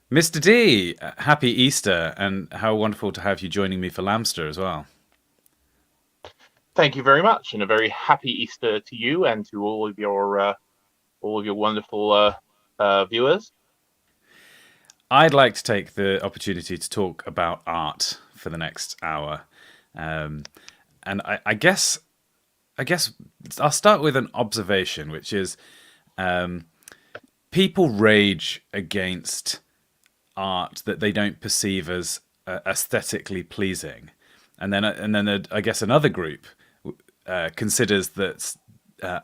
Mr. D, happy Easter, and how wonderful to have you joining me for Lambster as well. Thank you very much, and a very happy Easter to you and to all of your wonderful viewers. I'd like to take the opportunity to talk about art for the next hour, um, and I guess I'll start with an observation, which is people rage against art that they don't perceive as aesthetically pleasing, and then I guess another group considers that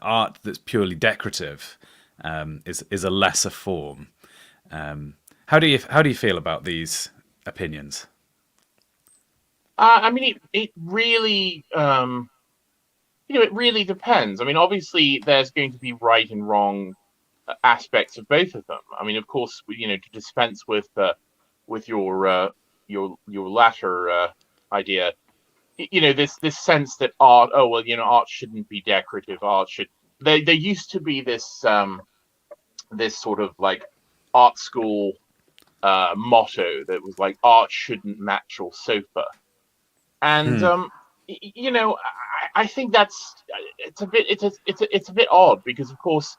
art that's purely decorative is a lesser form. How do you feel about these opinions? I mean, it really it really depends. I mean, obviously, there's going to be right and wrong aspects of both of them. I mean, of course, to dispense with your latter idea, this sense that art, oh well, art shouldn't be decorative. Art should. There used to be this sort of like art school motto that was like art shouldn't match your sofa, and Hmm. I think that's it's a bit odd because of course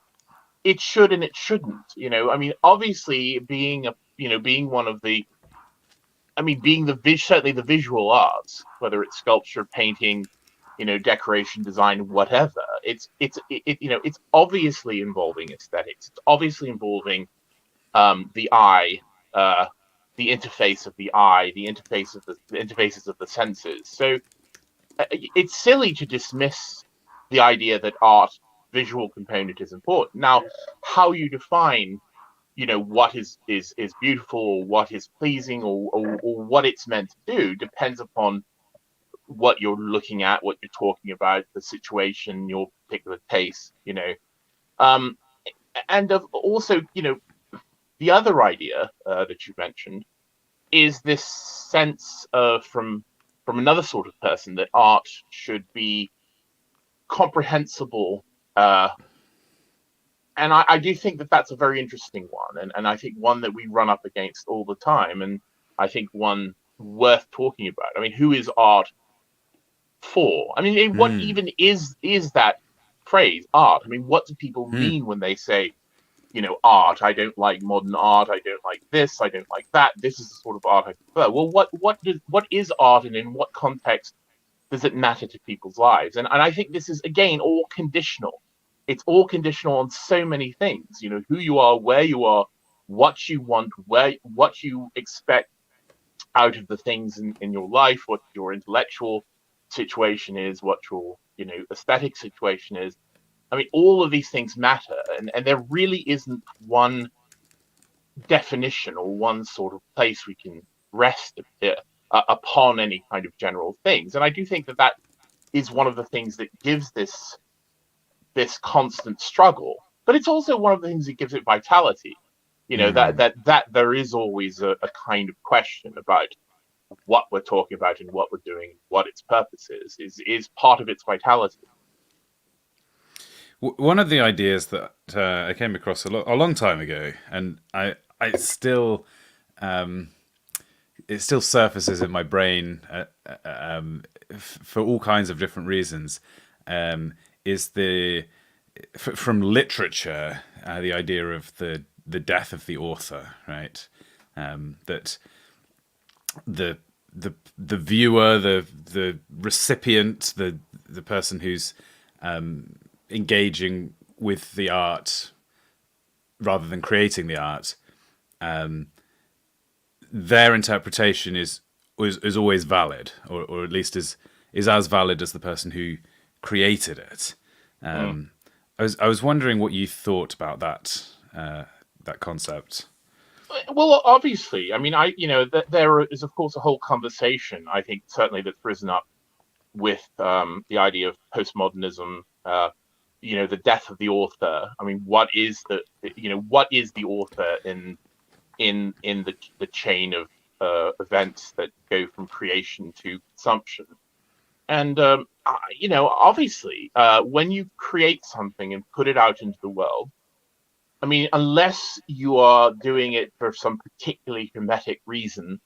it should and it shouldn't. I mean, obviously being one of the I mean being certainly the visual arts, whether it's sculpture, painting, decoration, design, whatever. It's obviously involving aesthetics. It's obviously involving the eye, uh, the interface of the eye, the interfaces of the senses. So it's silly to dismiss the idea that art visual component is important. Now, how you define, what is beautiful or what is pleasing or what it's meant to do depends upon what you're looking at, what you're talking about, the situation, your particular taste. Um, and also, the other idea that you mentioned is this sense from another sort of person that art should be comprehensible, uh, and I do think that that's a very interesting one, and I think one that we run up against all the time, and I think one worth talking about. I mean, who is art for? I mean, what Hmm. even is that phrase art? I mean, what do people Hmm. mean when they say art? I don't like modern art. I don't like this. I don't like that. This is the sort of art I prefer. Well, what is art, and in what context does it matter to people's lives? And I think this is again all conditional. It's all conditional on so many things. Who you are, where you are, what you want, what you expect out of the things in your life, what your intellectual situation is, what your aesthetic situation is. I mean, all of these things matter, and there really isn't one definition or one sort of place we can rest upon any kind of general things. And I do think that that is one of the things that gives this constant struggle. But it's also one of the things that gives it vitality. Hmm. That there is always a kind of question about what we're talking about and what we're doing, what its purpose is part of its vitality. One of the ideas that I came across a long time ago, and I still it still surfaces in my brain for all kinds of different reasons, is from literature, the idea of the death of the author, right? That the viewer, the recipient, the person who's engaging with the art rather than creating the art, their interpretation is always valid, or at least is as valid as the person who created it. Mm. I was wondering what you thought about that concept. Well, obviously, I mean, there is of course a whole conversation. I think certainly that's risen up with the idea of postmodernism. The death of the author. I mean, what is the author in the chain of events that go from creation to consumption? And obviously, when you create something and put it out into the world, I mean, unless you are doing it for some particularly hermetic reason,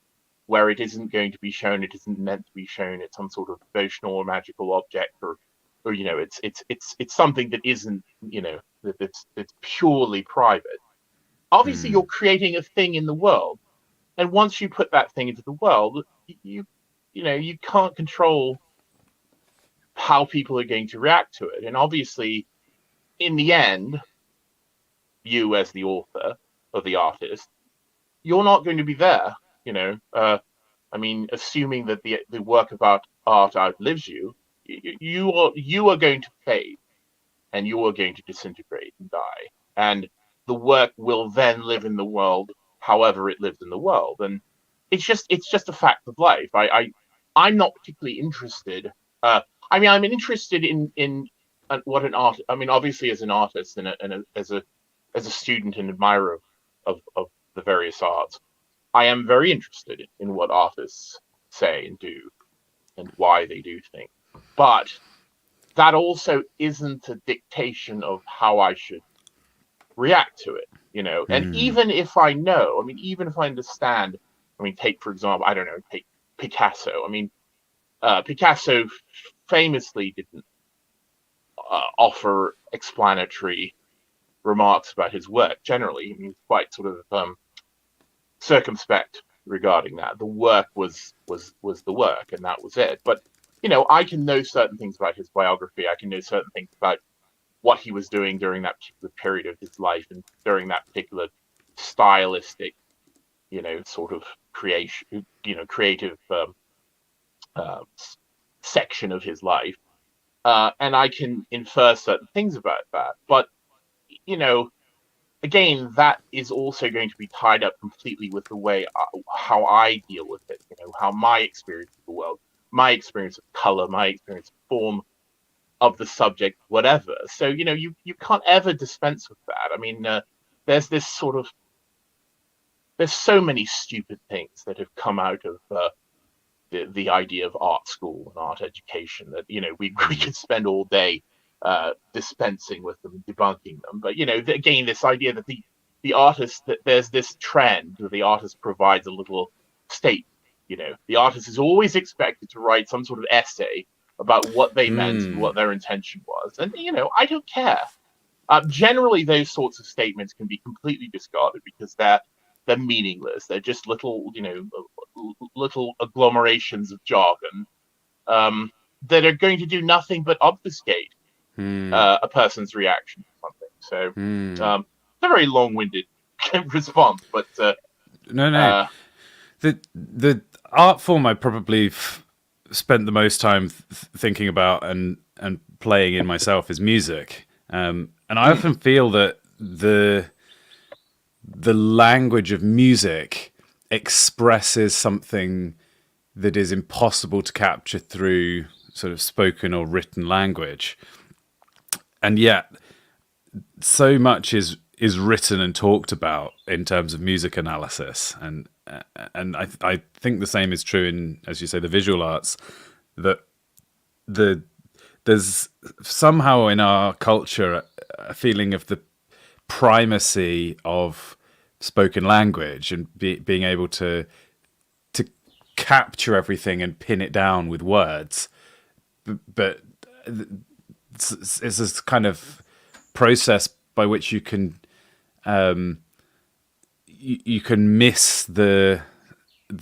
where it isn't going to be shown, it isn't meant to be shown, it's some sort of devotional or magical object, or it's something that isn't, it's purely private. Obviously, you're Mm. creating a thing in the world, and once you put that thing into the world, you can't control how people are going to react to it. And obviously, in the end, you as the author or the artist, you're not going to be there. You know, I mean, assuming that the work of art outlives you, you are going to fade, and you are going to disintegrate and die, and the work will then live in the world, however it lives in the world, and it's just a fact of life. I'm not particularly interested. Uh, I mean, I'm interested in what an art. I mean, obviously, as an artist and as a student and admirer of the various arts, I am very interested in what artists say and do and why they do things. But that also isn't a dictation of how I should react to it. And Mm. even if I know, I mean, even if I understand, I mean, take for example, I don't know, take Picasso. I mean, Picasso famously didn't offer explanatory remarks about his work. Generally, he was quite sort of circumspect regarding that. The work was the work, and that was it. But I can know certain things about his biography. I can know certain things about what he was doing during that particular period of his life and during that particular stylistic, sort of creation, creative uh, section of his life. And I can infer certain things about that. But, you know, again, that is also going to be tied up completely with the way how I deal with it, how my experience of the world, my experience of color, my experience of form of the subject, whatever. So, you can't ever dispense with that. I mean, there's this sort of, there's so many stupid things that have come out of the idea of art school and art education that we Mm. could spend all day dispensing with them, debunking them. But again, this idea that the artist, that there's this trend that the artist provides a little statement. The artist is always expected to write some sort of essay about what they meant and Mm. what their intention was, and I don't care. Generally, those sorts of statements can be completely discarded because they're meaningless. They're just little, little agglomerations of jargon um, that are going to do nothing but obfuscate Mm. a person's reaction to something. So, Mm. it's a very long-winded response, but No, no. uh, The art form I probably spent the most time thinking about and playing in myself is music. And I mm, often feel that the language of music expresses something that is impossible to capture through sort of spoken or written language. And yet so much is written and talked about in terms of music analysis, and I think the same is true in, as you say, the visual arts. That the there's somehow in our culture a feeling of the primacy of spoken language and being able to capture everything and pin it down with words, but it's this kind of process by which you can miss the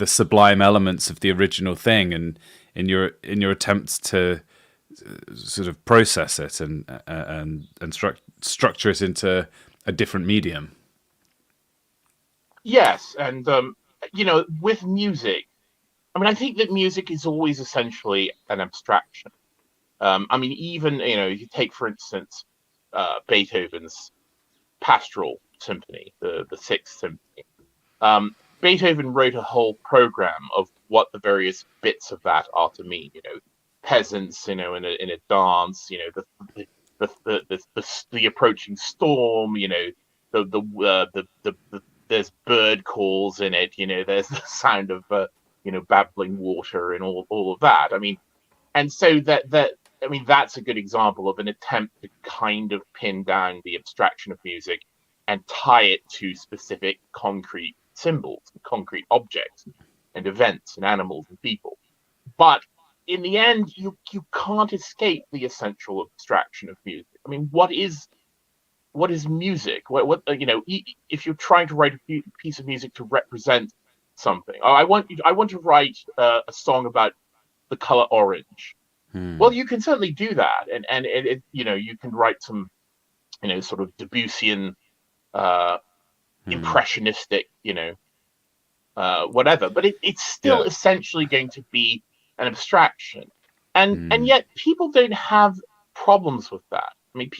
sublime elements of the original thing, and in your attempts to sort of process it and structure it into a different medium. yes, and with music, I mean, I think that music is always essentially an abstraction. I mean, even you take for instance Beethoven's Pastoral Symphony, the Sixth Symphony. Beethoven wrote a whole program of what the various bits of that are to mean. Peasants, in a dance. The approaching storm. There's bird calls in it. There's the sound of babbling water and all of that. I mean, and so that I mean that's a good example of an attempt to kind of pin down the abstraction of music and tie it to specific concrete symbols, concrete objects, and events, and animals and people. But in the end, you can't escape the essential abstraction of music. I mean, what is music? What if you're trying to write a piece of music to represent something, I want to write a song about the color orange. Well, Hmm. you can certainly do that, and you can write some sort of Debussyan, uh, Hmm. impressionistic, whatever. But it's still Yeah. essentially going to be an abstraction, and Hmm. yet people don't have problems with that. I mean,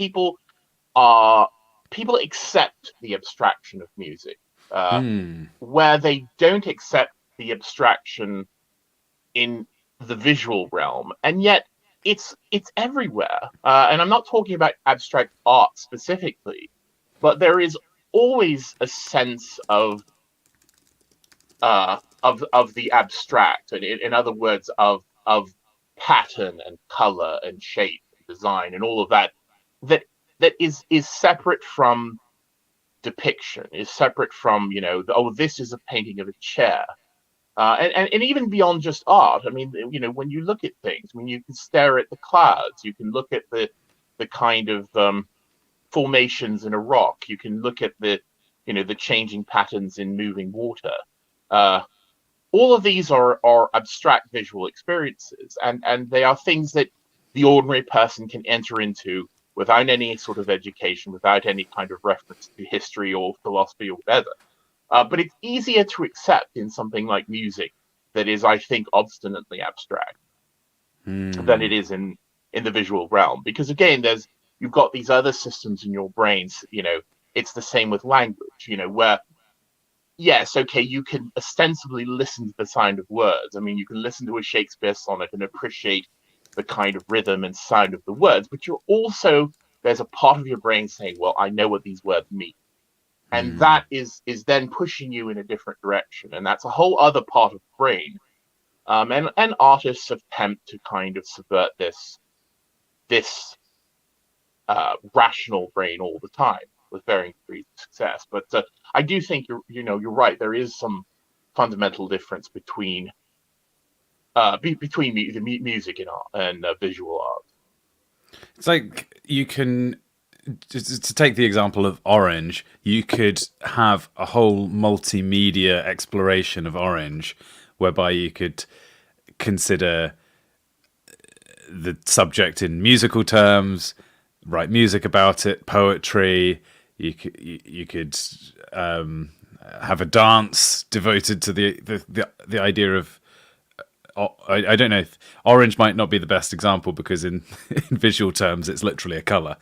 are people accept the abstraction of music, Hmm. where they don't accept the abstraction in the visual realm, and yet it's everywhere. And I'm not talking about abstract art specifically, but there is always a sense of the abstract, and in other words, of pattern and color and shape and design and all of that that is separate from depiction, is separate from this is a painting of a chair. And even beyond just art, I mean, when you look at things, I mean, you can stare at the clouds, you can look at the kind of formations in a rock, you can look at the changing patterns in moving water. Uh, all of these are abstract visual experiences, and they are things that the ordinary person can enter into without any sort of education, without any kind of reference to history or philosophy or whatever. But it's easier to accept in something like music that is, I think, obstinately abstract than Hmm. it is in the visual realm. Because again, you've got these other systems in your brains. It's the same with language. Where yes, okay, you can ostensibly listen to the sound of words. I mean, you can listen to a Shakespeare sonnet and appreciate the kind of rhythm and sound of the words, but there's a part of your brain saying, well, I know what these words mean. And Hmm. that is then pushing you in a different direction. And that's a whole other part of the brain. And artists attempt to kind of subvert this rational brain all the time with varying degrees of success. But I do think you're right. There is some fundamental difference between the music and art and visual art. It's like you can to take the example of Orange, you could have a whole multimedia exploration of Orange, whereby you could consider the subject in musical terms, write music about it, poetry. You could have a dance devoted to the idea of. I don't know. Orange might not be the best example because in visual terms it's literally a color.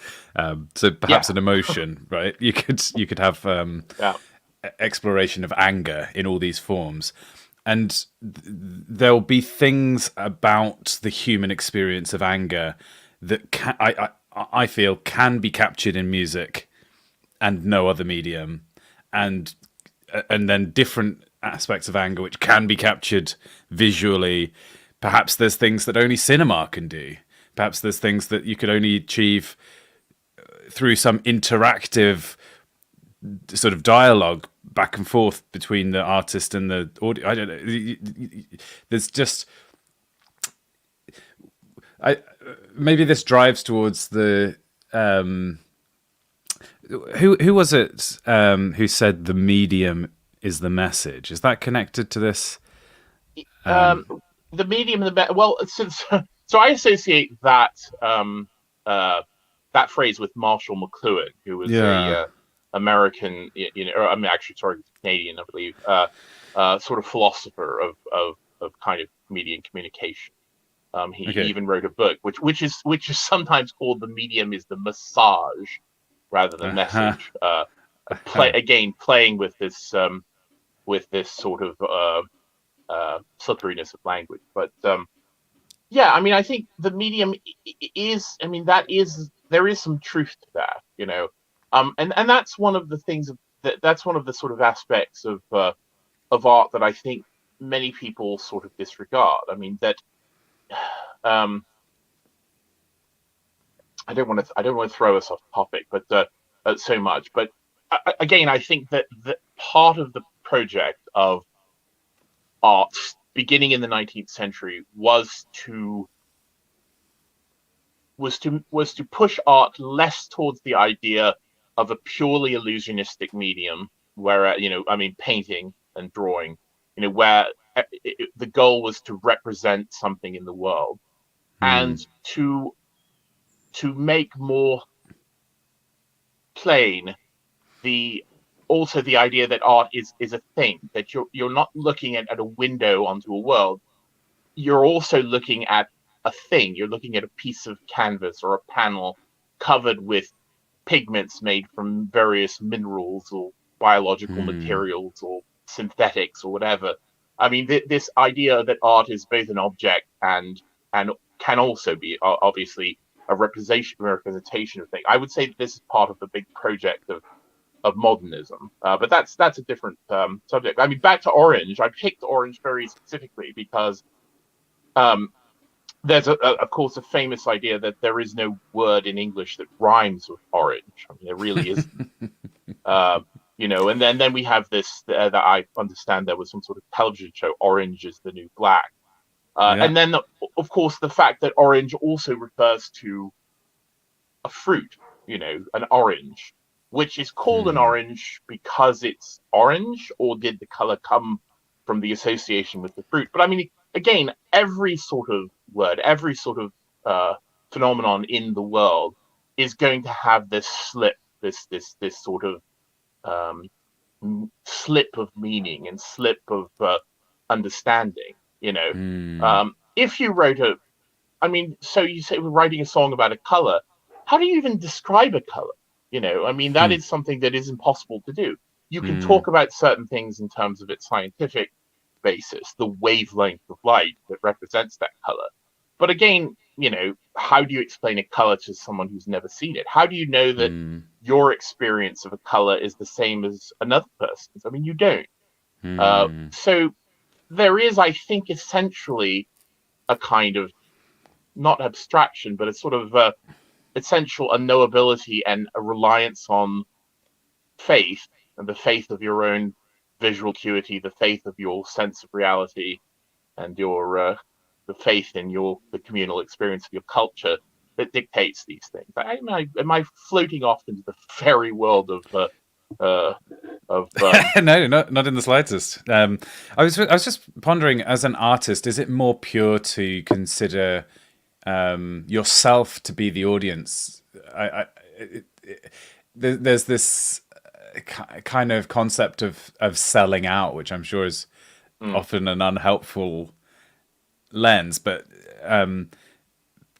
So perhaps Yeah, an emotion, right? You could have yeah. exploration of anger in all these forms, and there'll be things about the human experience of anger that I feel can be captured in music and no other medium, and and then different aspects of anger which can be captured visually. Perhaps there's things that only cinema can do. Perhaps there's things that you could only achieve through some interactive sort of dialogue back and forth between the artist and the audio. I don't know. There's just I maybe this drives towards the who was it who said the medium is the message? Is that connected to this? Um, the medium and the well, since so I associate um, uh, that phrase with Marshall McLuhan, who was a Yeah. American, or I mean, actually, sorry, Canadian, I believe, sort of philosopher of kind of media and communication. He Okay. even wrote a book, which is sometimes called "The Medium is the Massage" rather than Uh-huh. message. Playing with this sort of slipperiness of language. But yeah, I mean, I think the medium is. I mean, there is some truth to that, and that's one of the things that's one of the sort of aspects of art that I think many people sort of disregard. I mean that um, I don't want to throw us off topic, but so much. But again, I think that part of the project of art beginning in the 19th century was to push art less towards the idea of a purely illusionistic medium, where I mean, painting and drawing, where the goal was to represent something in the world, Hmm. and to make more plain the also the idea that art is a thing, that you're not looking at a window onto a world. You're also looking at a thing. You're looking at a piece of canvas or a panel covered with pigments made from various minerals or biological Hmm. materials or synthetics or whatever. I mean, this idea that art is both an object and can also be obviously a representation of things. I would say that this is part of the big project of modernism, but that's a different subject. I mean, back to Orange. I picked Orange very specifically because um, there's of course a famous idea that there is no word in English that rhymes with orange. I mean, there really isn't. Uh, and then we have this that I understand there was some sort of television show, Orange is the New Black, Yeah. and then of course the fact that orange also refers to a fruit, an orange, which is called an Hmm. orange because it's orange, or did the color come from the association with the fruit? But I mean, again, every sort of word, every sort of uh, phenomenon in the world is going to have this slip, this sort of um, slip of meaning and slip of understanding. Hmm. If you wrote I mean, so you say we're writing a song about a color. How do you even describe a color? I mean, that Hmm. is something that is impossible to do. You can Hmm. talk about certain things in terms of its scientific basis, the wavelength of light that represents that color. But again, how do you explain a color to someone who's never seen it? How do you know that Hmm. your experience of a color is the same as another person's? I mean, you don't. Hmm. So there is, I think, essentially a kind of not abstraction, but a sort of essential unknowability and a reliance on faith, and the faith of your own visual acuity, the faith of your sense of reality, and your the faith in the communal experience of your culture that dictates these things. Am I floating off into the fairy world uh, of No, not in the slightest. I was just pondering, as an artist, is it more pure to consider yourself to be the audience? There's this kind of concept of selling out, which I'm sure is mm, often an unhelpful lens, but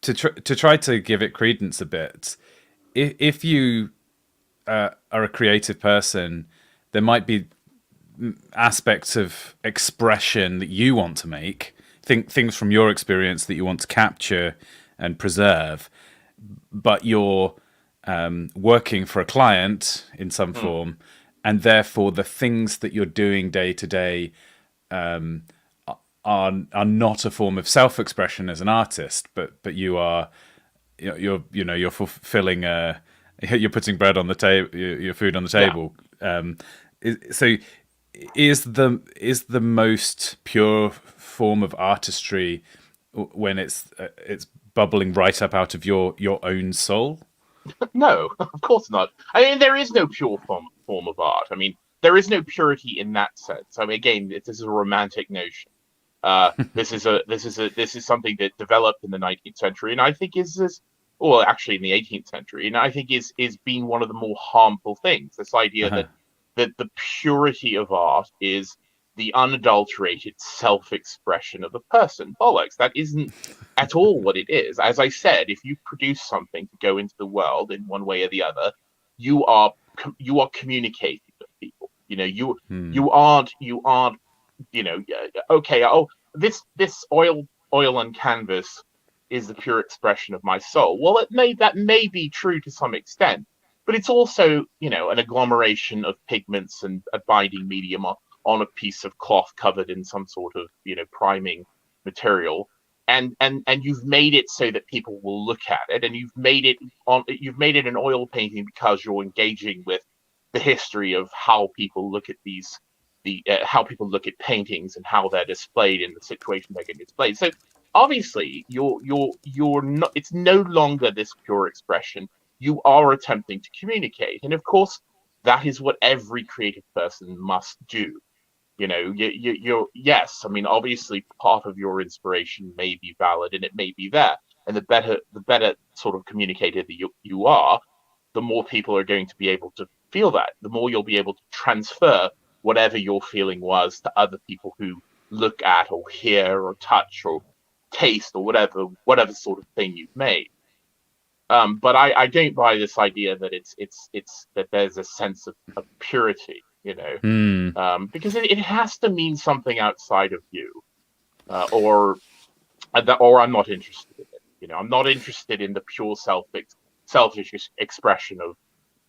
to try to give it credence a bit, if you are a creative person, there might be aspects of expression that you want to make, things from your experience that you want to capture and preserve, but you're working for a client in some mm, form, and therefore the things that you're doing day to day are not a form of self-expression as an artist, but you are you're fulfilling you're putting bread on the table, your food on the yeah. table. So is the most pure form of artistry when it's bubbling right up out of your own soul? No, of course not. I mean, there is no pure form of art. I mean, there is no purity in that sense. I mean, again, this is a romantic notion. This is something that developed in the 19th century, and I think well, actually in the 18th century, and I think is being one of the more harmful things. This idea Uh-huh. that the purity of art is the unadulterated self-expression of a person. Bollocks! That isn't at all what it is. As I said, if you produce something to go into the world in one way or the other, you are communicating with people. Hmm. You aren't okay, oh, this oil and canvas is the pure expression of my soul. Well, that may be true to some extent, but it's also an agglomeration of pigments and a binding medium on a piece of cloth covered in some sort of priming material, and you've made it so that people will look at it, and you've made it an oil painting because you're engaging with the history of how people look at how people look at paintings and how they're displayed in the situation they're getting displayed. So obviously, you're not. It's no longer this pure expression. You are attempting to communicate, and of course, that is what every creative person must do. You're yes. I mean, obviously, part of your inspiration may be valid, and it may be there. And the better sort of communicator that you are, the more people are going to be able to feel that. The more you'll be able to transfer whatever your feeling was to other people who look at or hear or touch or taste or whatever sort of thing you've made. But I don't buy this idea that it's that there's a sense of purity, Hmm. because it has to mean something outside of you, or or I'm not interested in it. I'm not interested in the pure selfish expression of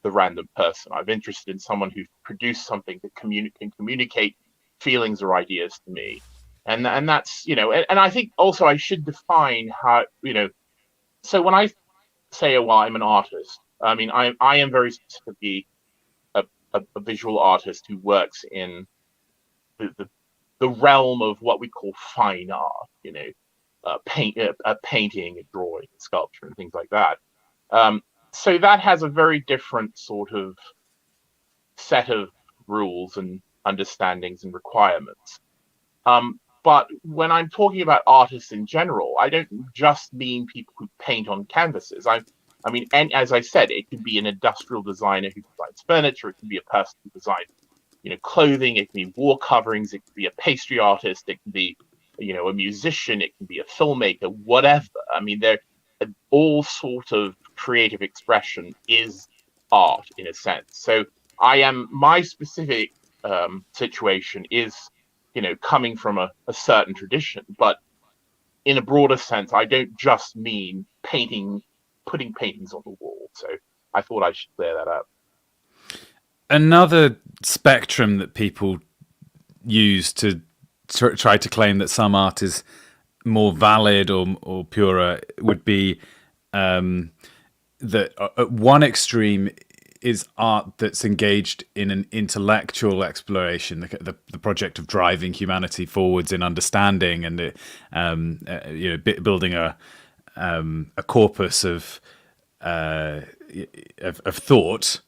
the random person. I'm interested in someone who's produced something that can communicate feelings or ideas to me, and that's and I think also I should define how. So when I say, well, I'm an artist, I mean I am very specifically a visual artist who works in the, the the realm of what we call fine art. Painting, a drawing, sculpture, and things like that. Um, so that has a very different sort of set of rules and understandings and requirements. But when I'm talking about artists in general, I don't just mean people who paint on canvases. I mean, and as I said, it could be an industrial designer who designs furniture. It could be a person who designs, clothing. It can be wall coverings. It can be a pastry artist. It can be, a musician. It can be a filmmaker. Whatever. I mean, they're all sort of creative expression is art in a sense. So my specific situation is, coming from a certain tradition, but in a broader sense, I don't just mean putting paintings on the wall. So I thought I should clear that up. Another spectrum that people use to try to claim that some art is more valid or purer would be that at one extreme is art that's engaged in an intellectual exploration, the project of driving humanity forwards in understanding and building a corpus of thought.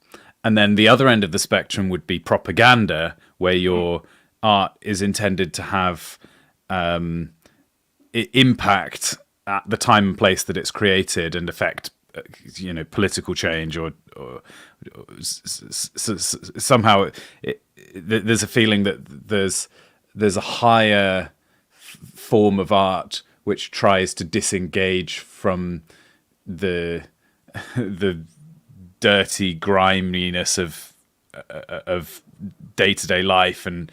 And then the other end of the spectrum would be propaganda, where your art is intended to have impact at the time and place that it's created and affect political change or somehow there's a feeling that there's a higher form of art which tries to disengage from the dirty griminess of day-to-day life and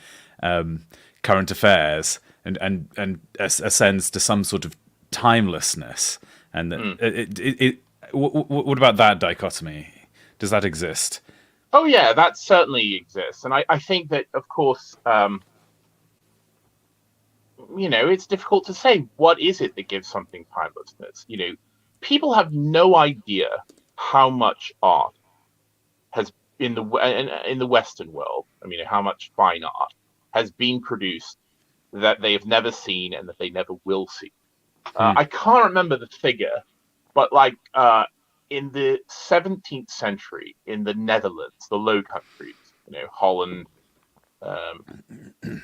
current affairs and ascends to some sort of timelessness. And what about that dichotomy? Does that exist? Oh yeah, that certainly exists, and I think that of course, it's difficult to say what is it that gives something timelessness. People have no idea how much art has in the Western world. I mean, how much fine art has been produced that they have never seen and that they never will see. I can't remember the figure, but like in the 17th century in the Netherlands, the Low Countries, Holland,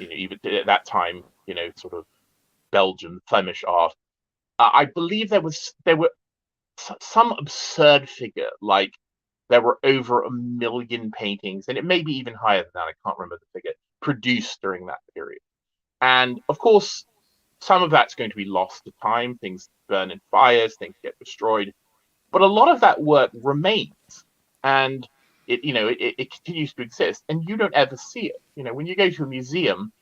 even at that time, sort of Belgium, Flemish art. I believe there were some absurd figure like there were over 1 million paintings, and it may be even higher than that. I can't remember the figure produced during that period. And of course, some of that's going to be lost to time. Things burn in fires, things get destroyed, but a lot of that work remains, and it continues to exist, and you don't ever see it. When you go to a museum,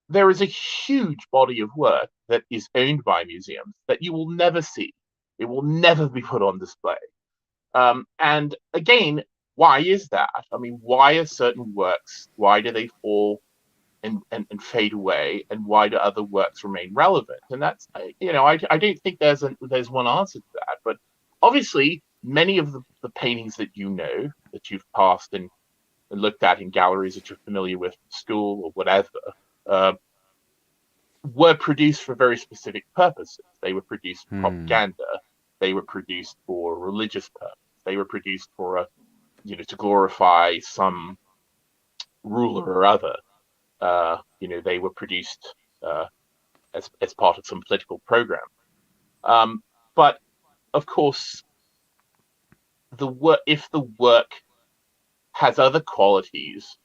there is a huge body of work that is owned by museums that you will never see. It will never be put on display. And again, why is that? I mean, why are certain works, why do they fall and fade away, and why do other works remain relevant? And that's, I don't think there's one answer to that. But obviously, many of the paintings that that you've passed and looked at in galleries that you're familiar with from school or whatever, uh, were produced for very specific purposes. They were produced for Hmm. propaganda. They were produced for religious purpose. They were produced for to glorify some ruler or other. They were produced as part of some political program. Um, but of course, if the work has other qualities,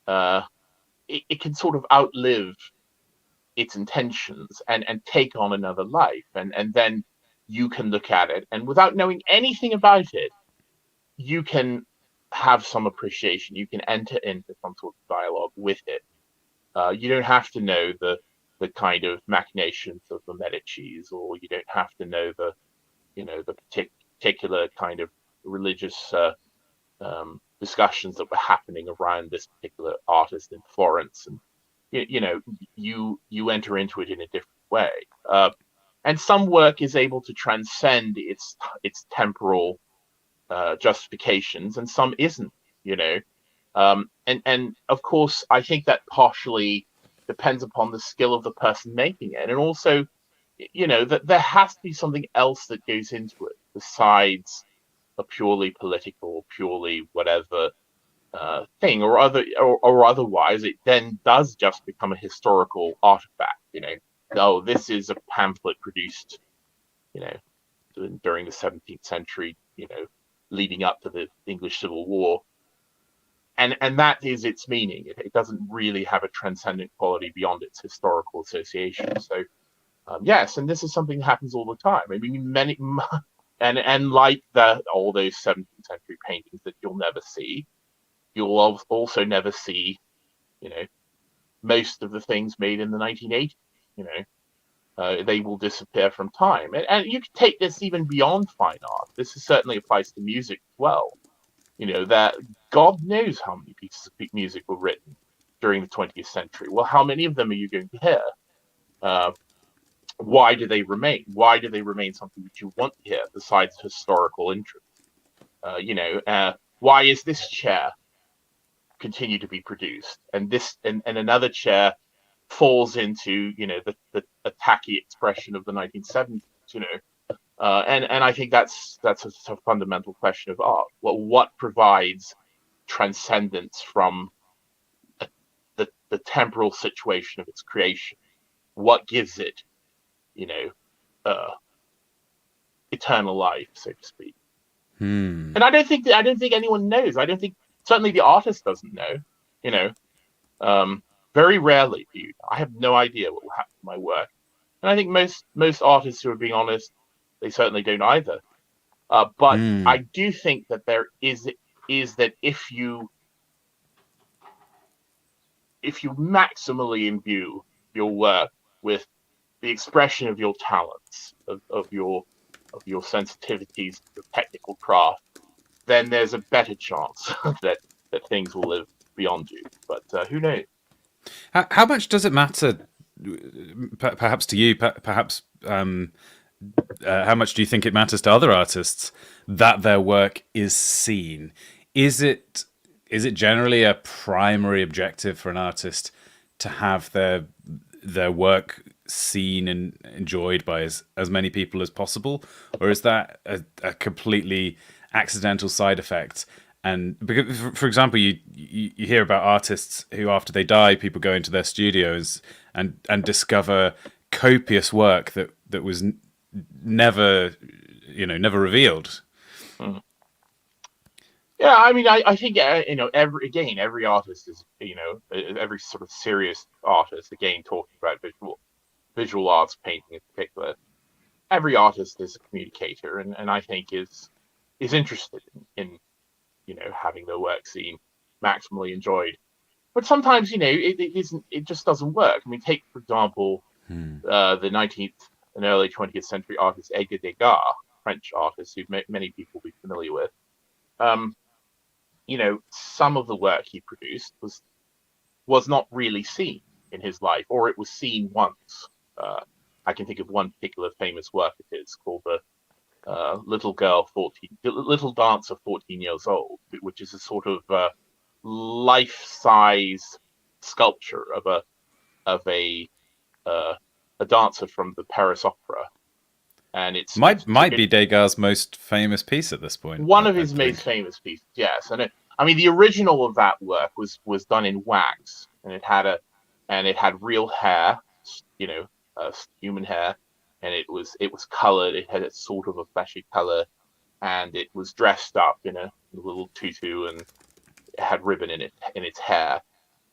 uh, it can sort of outlive its intentions and take on another life, and then you can look at it, and without knowing anything about it, you can have some appreciation. You can enter into some sort of dialogue with it. You don't have to know the kind of machinations of the Medici's, or you don't have to know the particular kind of religious discussions that were happening around this particular artist in Florence, and you enter into it in a different way. And some work is able to transcend its temporal justifications, and some isn't. You know, and of course, I think that partially depends upon the skill of the person making it, and also, that there has to be something else that goes into it besides a purely political, purely whatever thing, or otherwise, it then does just become a historical artifact. Oh, this is a pamphlet produced, you know, during the 17th century, leading up to the English Civil War, and that is its meaning. It doesn't really have a transcendent quality beyond its historical association. So yes, and this is something that happens all the time. I mean, many and like all those 17th century paintings that you'll never see, you'll also never see, you know, most of the things made in the 1980s. You know, they will disappear from time, and you can take this even beyond fine art. This certainly applies to music as well. That God knows how many pieces of music were written during the 20th century. Well, how many of them are you going to hear? Uh, why do they remain? Why do they remain something that you want to hear besides historical interest? Why is this chair continue to be produced, and another chair falls into the tacky expression of the 1970s? And I think that's a fundamental question of art. Well, what provides transcendence from the temporal situation of its creation? What gives it, you know, uh, eternal life, so to speak? Hmm. And I don't think anyone knows. I don't think certainly the artist doesn't know. You know, very rarely do you. I have no idea what will happen to my work, and I think most artists who are being honest, they certainly don't either. But I Hmm. do think that there is that if you maximally imbue your work with the expression of your talents, of your sensitivities, your technical craft, then there's a better chance that things will live beyond you. But who knows? How much does it matter, perhaps to you, perhaps how much do you think it matters to other artists that their work is seen? Is it generally a primary objective for an artist to have their work seen and enjoyed by as many people as possible, or is that a completely accidental side effect? And because, for example, you hear about artists who, after they die, people go into their studios and discover copious work that was never never revealed. Mm. Yeah, I mean, I think every artist is every sort of serious artist, again talking about visual arts, painting in particular. Every artist is a communicator, and I think is interested in having their work seen, maximally enjoyed. But sometimes it isn't. It just doesn't work. I mean, take for example Hmm. the 19th and early 20th century artist Edgar Degas, French artist who many people will be familiar with. Um, some of the work he produced was not really seen in his life, or it was seen once. Uh, I can think of one particular famous work of his called the Little Girl 14, Little Dancer 14 Years Old, which is a sort of life-size sculpture of uh, a dancer from the Paris Opera, and Might be Degas' most famous piece at this point. one of I his most think. famous pieces. Yes, and I mean the original of that work was done in wax, and it had real hair, you know, human hair, and it was colored. It had a sort of a fleshy color, and it was dressed up in a little tutu, and it had ribbon in its hair,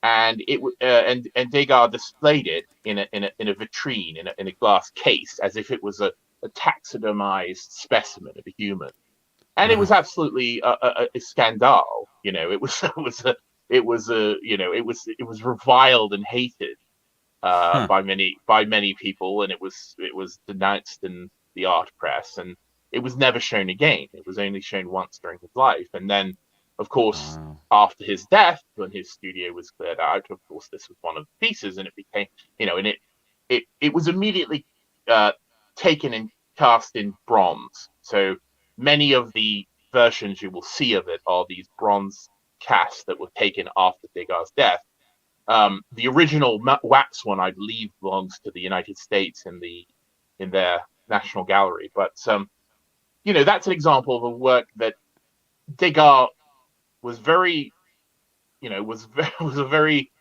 and and Degas displayed it in a vitrine in a glass case as if it was a taxidermized specimen of a human, and it was absolutely a scandal. You know, it was it was reviled and hated Huh. by many people, and it was denounced in the art press, and it was never shown again. It was only shown once during his life, and then, of course, Wow. after his death, when his studio was cleared out, of course, this was one of the pieces, and it became, and it was immediately uh, taken and cast in bronze. So many of the versions you will see of it are these bronze casts that were taken after Degas' death. The original wax one, I believe, belongs to the United States in their National Gallery. But that's an example of a work that Degas was very, was a very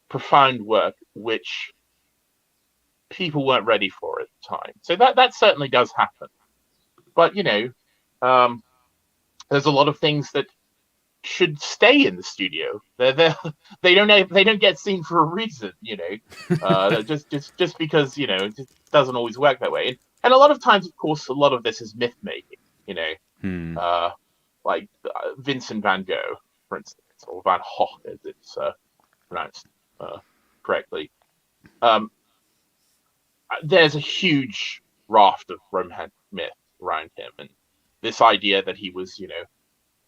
profound work, which people weren't ready for at the time. So that certainly does happen. But um, there's a lot of things that should stay in the studio. They don't get seen for a reason, just because it just doesn't always work that way. And a lot of times, of course, a lot of this is myth making. Hmm. Uh, like Vincent Van Gogh, for instance, or Van Gogh, as it's pronounced correctly. Um, there's a huge raft of romance myth around him, and this idea that he was,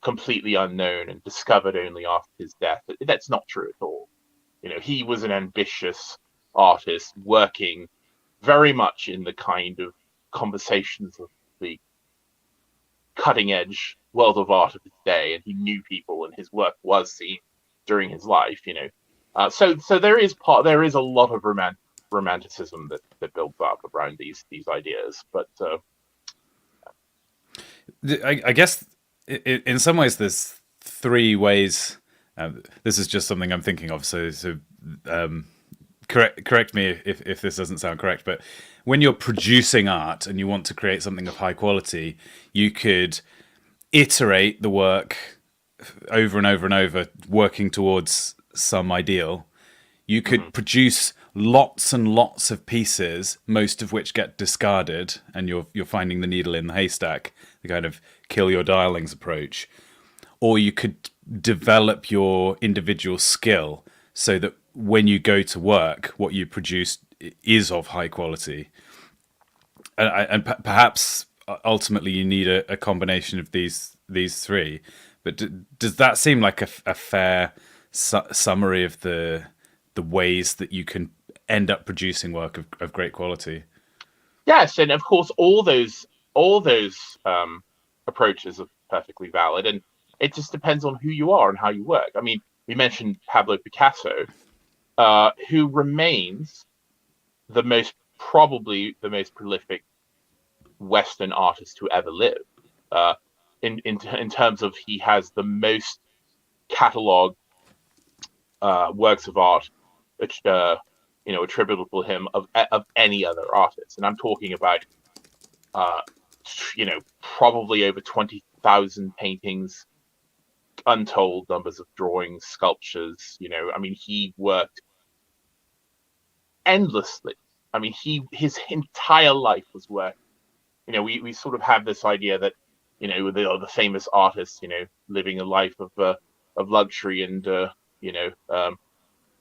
completely unknown and discovered only after his death. That's not true at all. He was an ambitious artist working very much in the kind of conversations of the cutting edge world of art of his day, and he knew people, and his work was seen during his life. So there is a lot of romanticism that builds up around these ideas, but I guess in some ways there's three ways. This is just something I'm thinking of. So correct me if this doesn't sound correct. But when you're producing art and you want to create something of high quality, you could iterate the work over and over and over, working towards some ideal. You mhm, could produce lots and lots of pieces, most of which get discarded, and you're finding the needle in the haystack, the kind of kill your darlings approach. Or you could develop your individual skill so that when you go to work, what you produce is of high quality. And perhaps ultimately you need a combination of these three. But does that seem like a fair summary of the ways that you can end up producing work of great quality? yes, and of course all those approaches are perfectly valid, and it just depends on who you are and how you work. I mean, we mentioned Pablo Picasso, who remains probably the most prolific Western artist to ever live. Uh, in terms of he has the most catalog works of art, uh, attributable to him of any other artist, and I'm talking about uh, probably over 20,000 paintings, untold numbers of drawings, sculptures. I mean, he worked endlessly. I mean, his entire life was work. We sort of have this idea that the famous artists, living a life of luxury and you know um,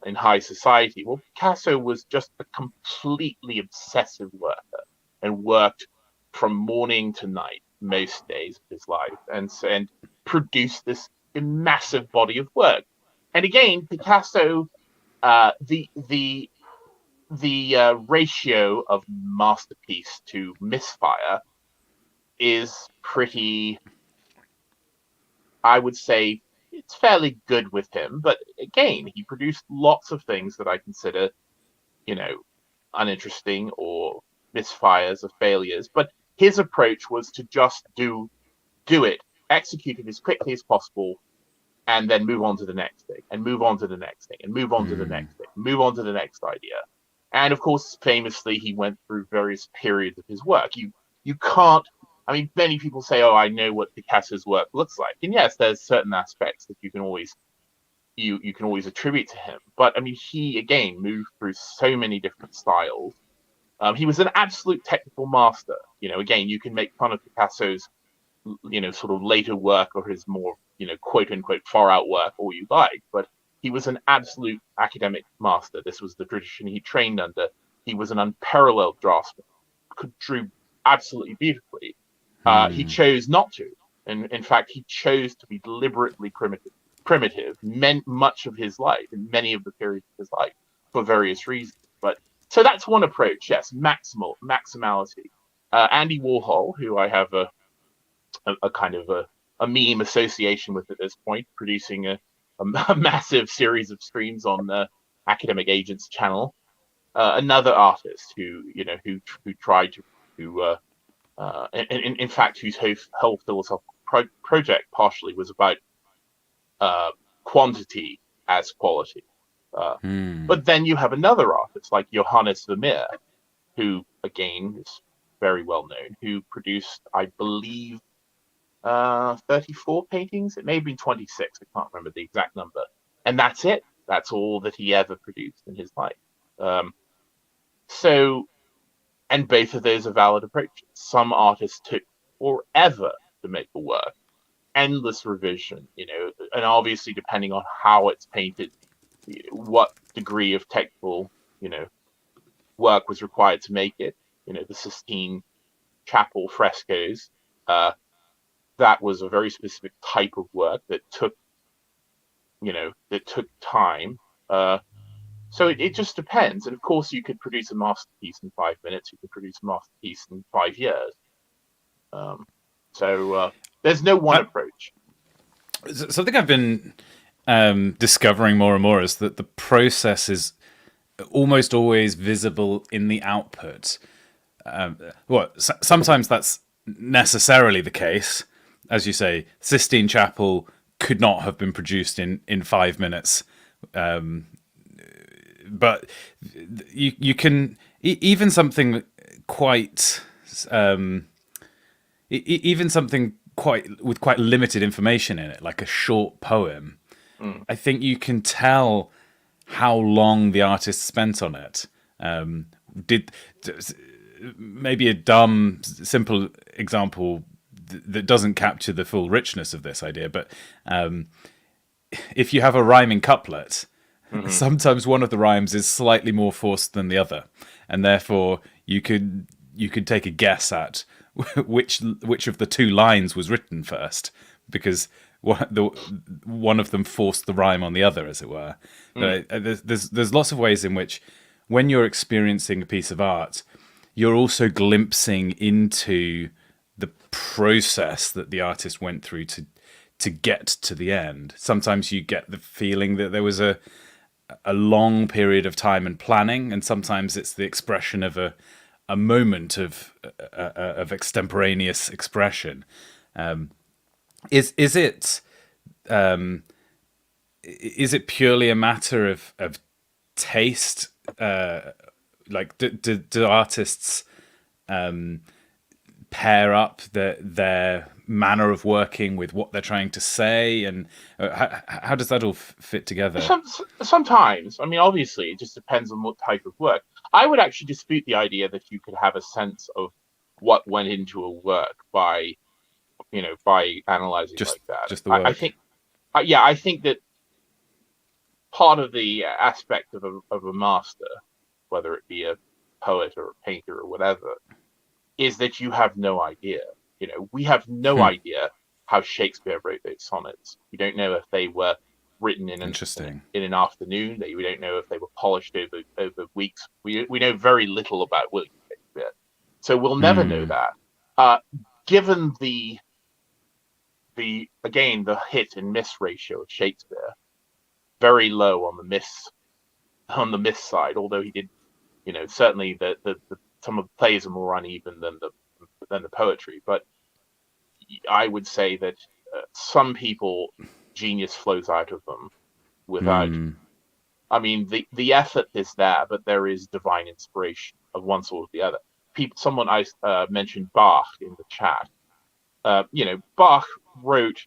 in high society. Well, Picasso was just a completely obsessive worker and worked from morning to night most days of his life, and produced this massive body of work. And again, Picasso, the ratio of masterpiece to misfire is pretty, I would say, it's fairly good with him. But again, he produced lots of things that I consider, you know, uninteresting or misfires or failures. But his approach was to just do it, execute it as quickly as possible, and then move on to the next thing, and move on to the next thing, and move on to the Hmm. next thing, move on to the next idea. And of course, famously, he went through various periods of his work. You can't. I mean, many people say, "Oh, I know what Picasso's work looks like," and yes, there's certain aspects that you can always attribute to him. But I mean, he again moved through so many different styles. He was an absolute technical master. Again, you can make fun of Picasso's sort of later work or his more, quote unquote, far out work, all you like, but he was an absolute academic master. This was the tradition he trained under. He was an unparalleled draftsman, drew absolutely beautifully. He Hmm. chose not to. And in fact, he chose to be deliberately primitive much of his life, in many of the periods of his life, for various reasons. But so that's one approach, yes, maximality. Andy Warhol, who I have a kind of a meme association with at this point, producing a massive series of streams on the Academic Agents channel. Another artist who tried in fact, whose whole philosophical project partially was about uh, quantity as quality. Uh, Hmm. but then you have another artist like Johannes Vermeer, who again is very well known, who produced, I believe, 34 paintings. It may have been 26. I can't remember the exact number. And that's it. That's all that he ever produced in his life. Um, so, and both of those are valid approaches. Some artists took forever to make a work, endless revision, and obviously depending on how it's painted, what degree of technical, work was required to make it. The Sistine Chapel frescoes, uh, that was a very specific type of work that took time. So it just depends. And of course, you could produce a masterpiece in 5 minutes. You could produce a masterpiece in 5 years. Um, so there's no one I, approach. something I've been discovering more and more is that the process is almost always visible in the output. Sometimes that's necessarily the case. As you say, Sistine Chapel could not have been produced in 5 minutes. But you can even something quite even something quite with quite limited information in it, like a short poem. Mm. I think you can tell how long the artist spent on it. Did maybe a dumb, simple example that doesn't capture the full richness of this idea, but if you have a rhyming couplet, Mm-hmm. sometimes one of the rhymes is slightly more forced than the other, and therefore you could take a guess at which of the two lines was written first, because one of them forced the rhyme on the other, as it were. Mm. There's lots of ways in which, when you're experiencing a piece of art, you're also glimpsing into the process that the artist went through to get to the end. Sometimes you get the feeling that there was a long period of time and planning, and sometimes it's the expression of a moment of extemporaneous expression. Is it is it purely a matter of taste? Like, do artists pair up their manner of working with what they're trying to say, and how does that all fit together? Sometimes, I mean, obviously, it just depends on what type of work. I would actually dispute the idea that you could have a sense of what went into a work by analyzing Just like that. just the I work. think, yeah, I think that part of the aspect of a master, whether it be a poet or a painter or whatever, is that you have no idea. We have no Hmm. idea how Shakespeare wrote those sonnets. We don't know if they were written Interesting. in an afternoon. We don't know if they were polished over weeks. We know very little about William Shakespeare, so we'll never know Hmm. that. Uh, given the hit and miss ratio of Shakespeare very low on the miss side. Although he did, certainly the some of the plays are more uneven than the poetry. But I would say that some people genius flows out of them without. Hmm. I mean, the effort is there, but there is divine inspiration of one sort or the other. Someone I mentioned Bach in the chat. Bach wrote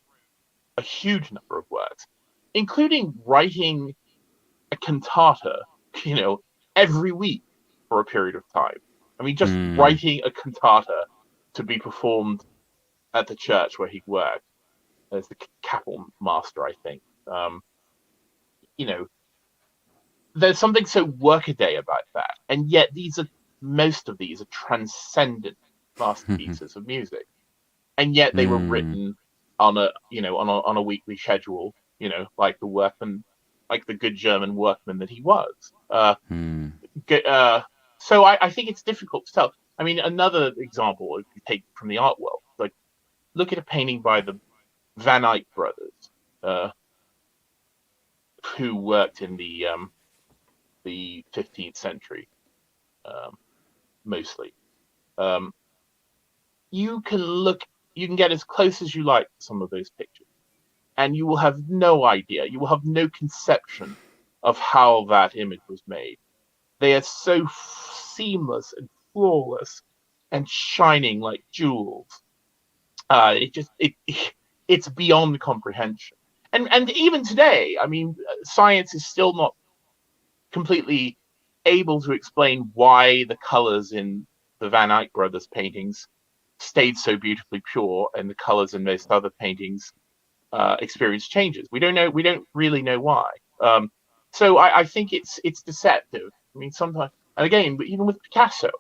a huge number of works, including writing a cantata, you know, every week for a period of time. I mean, just Hmm. writing a cantata to be performed at the church where he worked as the chapel master, I think. You know, there's something so workaday about that, and yet most of these are transcendent masterpieces of music, and yet they were Hmm. written on a weekly schedule, like the good German workman that he was. Hmm. Uh, so I think it's difficult to tell. I mean, another example, if you take from the art world, like look at a painting by the Van Eyck brothers, uh, who worked in the 15th century, um, mostly. Um, you can look, you can get as close as you like to some of those pictures, and you will have no idea, you will have no conception of how that image was made. They are so seamless and flawless and shining like jewels. It's beyond comprehension. And even today, I mean, science is still not completely able to explain why the colors in the Van Eyck brothers paintings stayed so beautifully pure, and the colors in most other paintings experience changes. We don't know. We don't really know why. So I think it's deceptive. I mean, sometimes, and again, even with Picasso,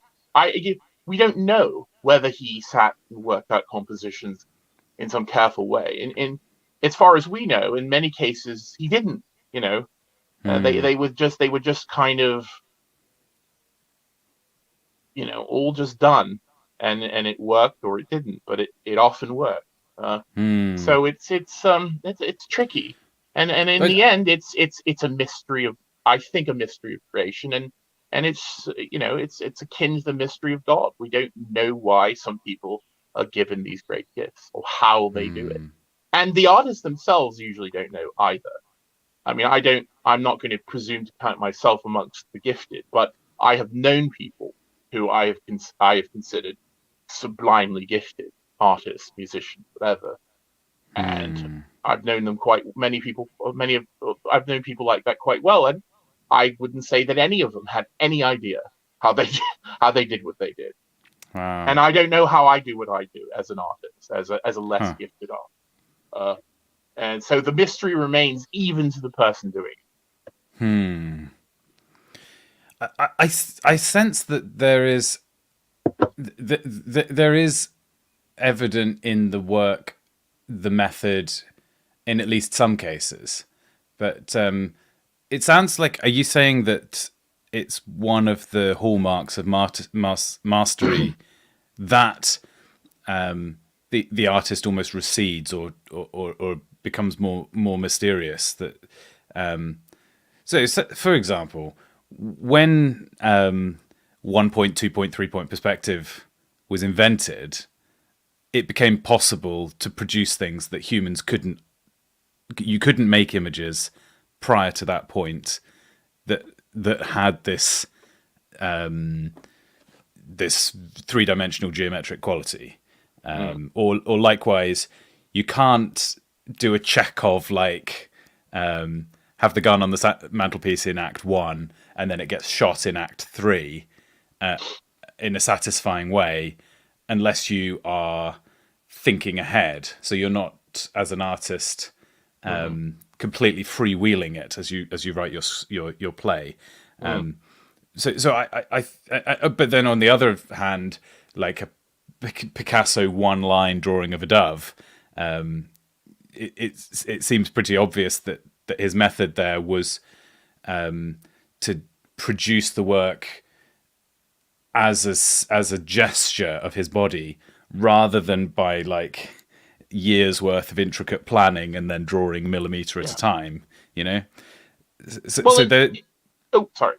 we don't know whether he sat and worked out compositions in some careful way. In as far as we know, in many cases, he didn't. You know, Hmm. they were just kind of all just done, and it worked or it didn't, but it often worked. Uh, Hmm. so it's tricky, and in But the end, it's a mystery of I think a mystery of creation, and it's akin to the mystery of God. We don't know why some people are given these great gifts or how they do it, hmm. and the artists themselves usually don't know either. I mean, I'm not going to presume to count myself amongst the gifted, but I have known people who I have considered sublimely gifted artists, musicians, whatever, and Hmm. I've known them quite many people. I've known people like that quite well, and I wouldn't say that any of them had any idea how they how they did what they did, and Wow. I don't know how I do what I do as an artist, as a less Huh. gifted artist. Uh, and so the mystery remains even to the person doing it. Hmm. I sense that there is evident in the work the method in at least some cases, but it sounds like, are you saying that it's one of the hallmarks of mastery that the artist almost recedes or becomes more mysterious? That so for example, when 1 point, 2 point, 3 point perspective was invented, it became possible to produce things that humans couldn't. You couldn't make images prior to that point that had this three-dimensional geometric quality. Mm, Or likewise, you can't do a Chekhov like have the gun on the mantelpiece in Act One and then it gets shot in Act Three in a satisfying way, unless you are thinking ahead. So you're not, as an artist, mm, completely freewheeling it as you write your play. mm. So but then on the other hand, like a Picasso one line drawing of a dove, it seems pretty obvious that his method there was to produce the work as a gesture of his body rather than by like years worth of intricate planning and then drawing millimeter at a Yeah. time. You know, so, Well, so the oh, sorry.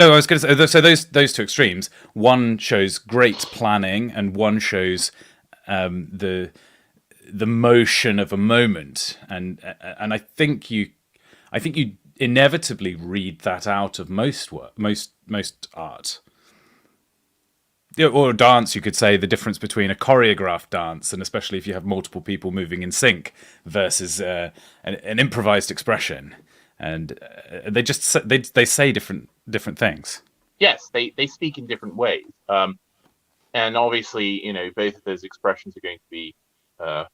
oh, I was going to say, so those two extremes. One shows great planning, and one shows the motion of a moment, and I think you inevitably read that out of most work, most art. Yeah, or dance, you could say the difference between a choreographed dance, and especially if you have multiple people moving in sync, versus an improvised expression, and they say different things. Yes, they speak in different ways, and obviously, both of those expressions are going to be uh,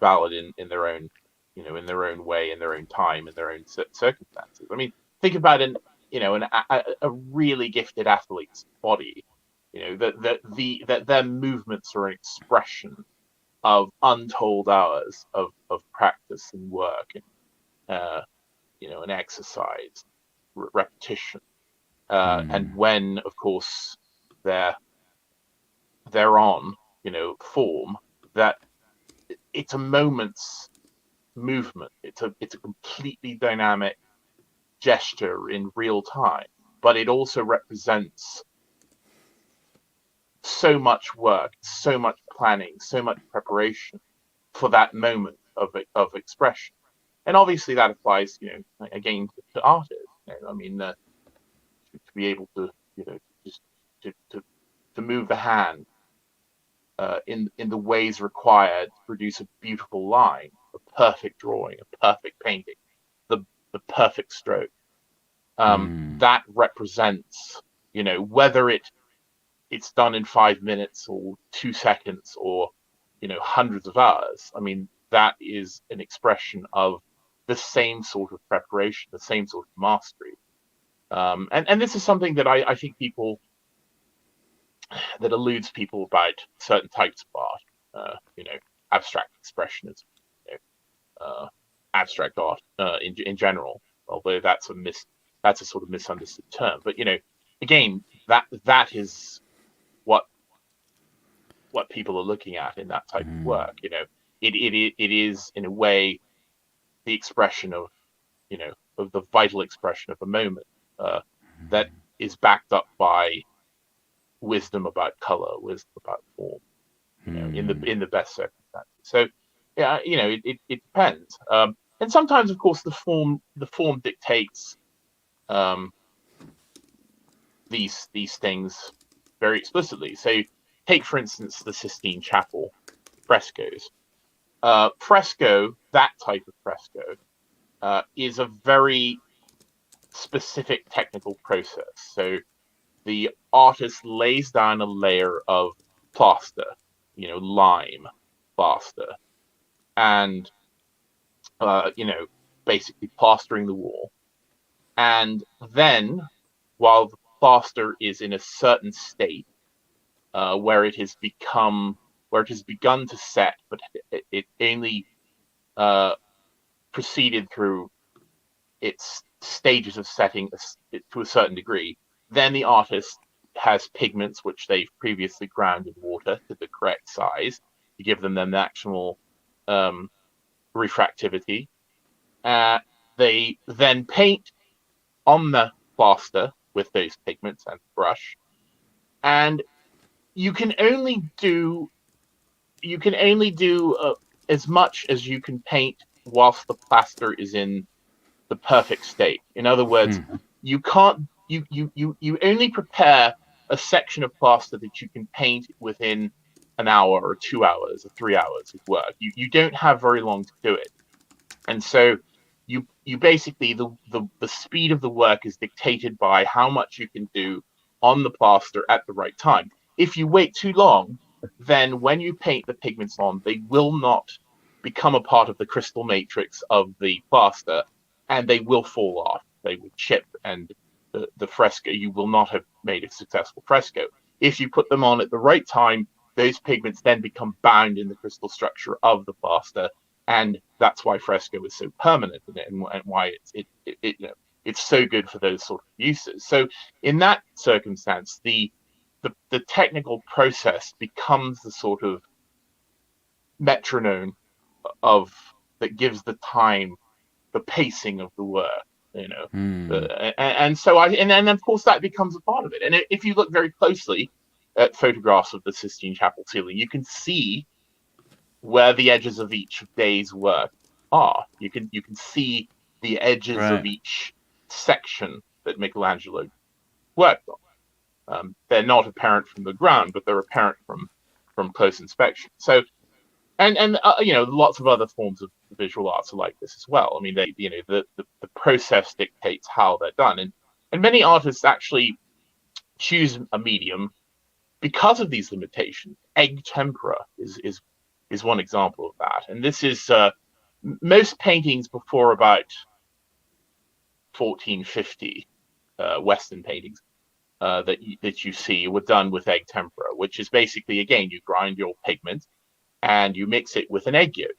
valid in their own, in their own way, in their own time, in their own circumstances. I mean, think about a really gifted athlete's body. That their movements are an expression of untold hours of practice and work and and exercise, repetition, and when, of course, they're on form, that it's a moment's movement. It's a completely dynamic gesture in real time, but it also represents so much work, so much planning, so much preparation for that moment of expression. And obviously that applies, again, to artists. I mean, to be able to, just to move the hand in the ways required to produce a beautiful line, a perfect drawing, a perfect painting, the perfect stroke. That represents, whether it's done in 5 minutes or 2 seconds or hundreds of hours. I mean, that is an expression of the same sort of preparation, the same sort of mastery. And this is something that I think that eludes people about certain types of art. Abstract expressionism, abstract art in general. Although that's a sort of misunderstood term. But again, that is what people are looking at in that type of work. It is in a way the expression of of the vital expression of a moment that is backed up by wisdom about color, wisdom about form, in the best circumstances. So yeah, it depends. And sometimes, of course, the form dictates these things very explicitly. So take, for instance, the Sistine Chapel frescoes. That type of fresco, is a very specific technical process. So the artist lays down a layer of plaster, lime plaster, and basically plastering the wall. And then, while the plaster is in a certain state, where it has begun to set, but it only proceeded through its stages of setting to a certain degree, then the artist has pigments which they've previously ground in water to the correct size to give them the actual refractivity. They then paint on the plaster with those pigments and brush, and you can only do as much as you can paint whilst the plaster is in the perfect state. In other words, you can't you only prepare a section of plaster that you can paint within an hour or 2 hours or 3 hours of work. You don't have very long to do it. And so you basically, the speed of the work is dictated by how much you can do on the plaster at the right time. If you wait too long, then when you paint the pigments on, they will not become a part of the crystal matrix of the plaster, and they will fall off. They will chip, and the fresco, you will not have made a successful fresco. If you put them on at the right time, those pigments then become bound in the crystal structure of the plaster, and that's why fresco is so permanent, and why it's so good for those sort of uses. So in that circumstance, the technical process becomes the sort of metronome of that gives the time, the pacing of the work, you know. Hmm. And so and of course that becomes a part of it. And if you look very closely at photographs of the Sistine Chapel ceiling, you can see where the edges of each day's work are. You can see the edges of Right. each section that Michelangelo worked on. They're not apparent from the ground, but they're apparent from close inspection. So and lots of other forms of visual arts are like this as well. I mean, the process dictates how they're done, and many artists actually choose a medium because of these limitations. Egg tempera is one example of that, and this is most paintings before about 1450, Western paintings that you see were done with egg tempera, which is basically, again, you grind your pigment and you mix it with an egg yolk.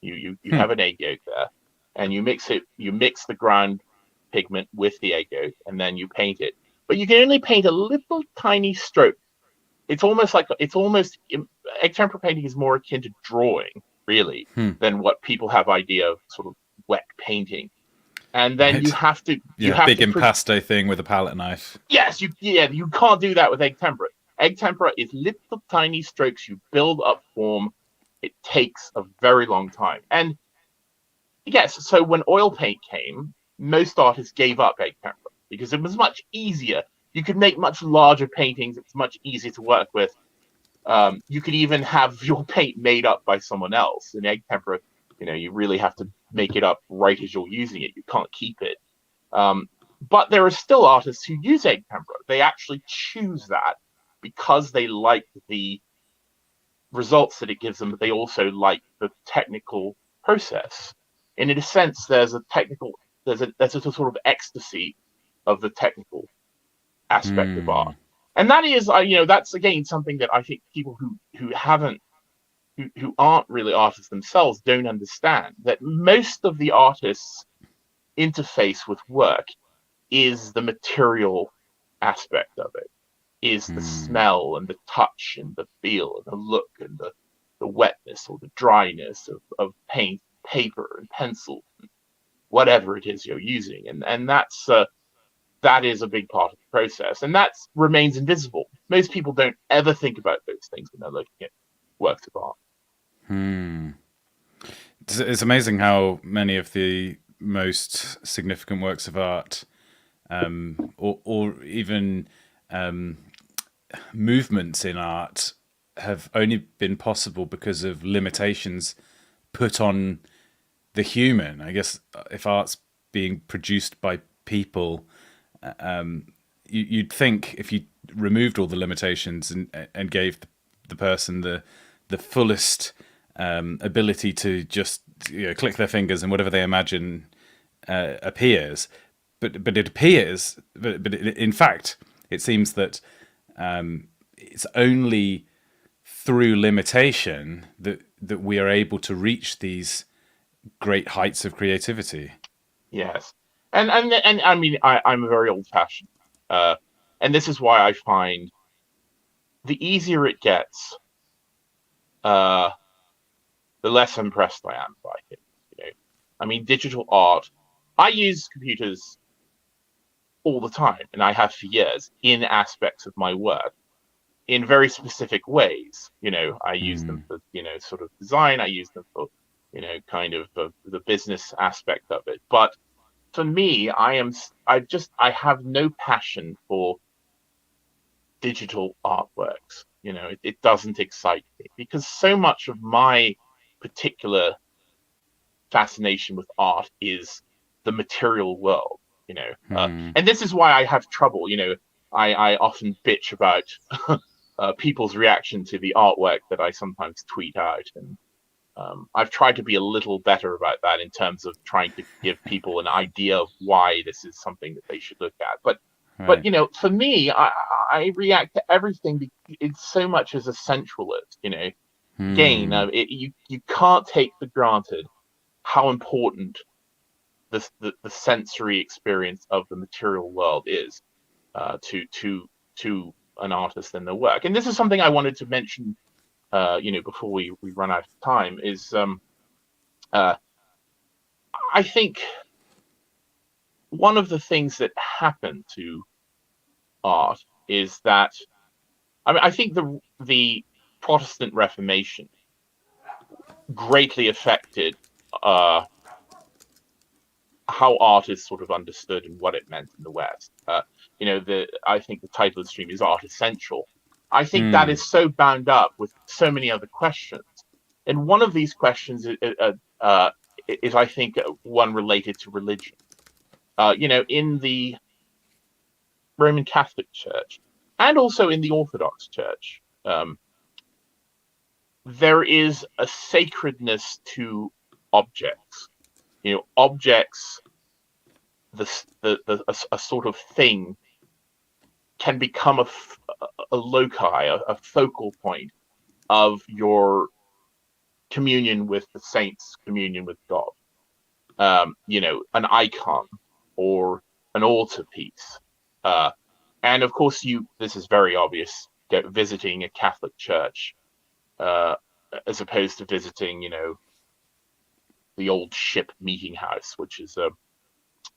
You Hmm. have an egg yolk there, and you mix the ground pigment with the egg yolk, and then you paint it. But you can only paint a little tiny stroke. It's almost egg tempera painting is more akin to drawing, really, Hmm. than what people have idea of sort of wet painting. And then you Right. have to you Yeah. have Big to impasto thing with a palette knife. yes, you can't do that with egg tempera. Egg tempera is little tiny strokes. You build up form. It takes a very long time. And yes, so when oil paint came, most artists gave up egg tempera because it was much easier. You could make much larger paintings. It's much easier to work with. You could even have your paint made up by someone else. In egg tempera, you really have to make it up right as you're using it. You can't keep it. Um, but there are still artists who use egg tempera. They actually choose that because they like the results that it gives them, but they also like the technical process. And in a sense, there's a sort of ecstasy of the technical aspect of art. Hmm. And that is, that's again something that I think people who aren't really artists themselves don't understand. That most of the artists' interface with work is the material aspect of it, is the Hmm. smell and the touch and the feel and the look and the wetness or the dryness of paint, paper, and pencil, whatever it is you're using. And that is a big part of the process. And that remains invisible. Most people don't ever think about those things when they're looking at works of art. Hmm. It's amazing how many of the most significant works of art, or even um, movements in art, have only been possible because of limitations put on the human. I guess if art's being produced by people, you'd think if you removed all the limitations and gave the person the fullest ability to just click their fingers and whatever they imagine appears. But it appears, but in fact, it seems that it's only through limitation that we are able to reach these great heights of creativity. Yes. And I mean, I'm very old fashioned. Uh, and this is why I find the easier it gets, uh, the less impressed I am by it. You know, I mean, digital art. I use computers all the time, and I have for years in aspects of my work in very specific ways. I use them Hmm. for sort of design. I use them for kind of the business aspect of it. But for me, I have no passion for digital artworks. It doesn't excite me because so much of my particular fascination with art is the material world. Hmm. And this is why I have trouble. I often bitch about people's reaction to the artwork that I sometimes tweet out, and I've tried to be a little better about that in terms of trying to give people an idea of why this is something that they should look at. But Right. for me, I react to everything. It's so much as a sensualist. Again, Hmm. you can't take for granted how important the sensory experience of the material world is to an artist and their work. And this is something I wanted to mention before we run out of time, is Uh, I think one of the things that happened to art is that, I mean, I think the Protestant Reformation greatly affected uh, how art is sort of understood and what it meant in the West. I think the title of the stream is Art Essential. I think that Hmm. is so bound up with so many other questions, and one of these questions is, I think, one related to religion. In the Roman Catholic Church and also in the Orthodox Church, there is a sacredness to objects. Objects, a sort of thing, can become a loci, a focal point of your communion with the saints, communion with God. An icon or an altarpiece. Uh, and of course, this is very obvious, visiting a Catholic church, uh, as opposed to visiting, the old Ship Meeting House, which is a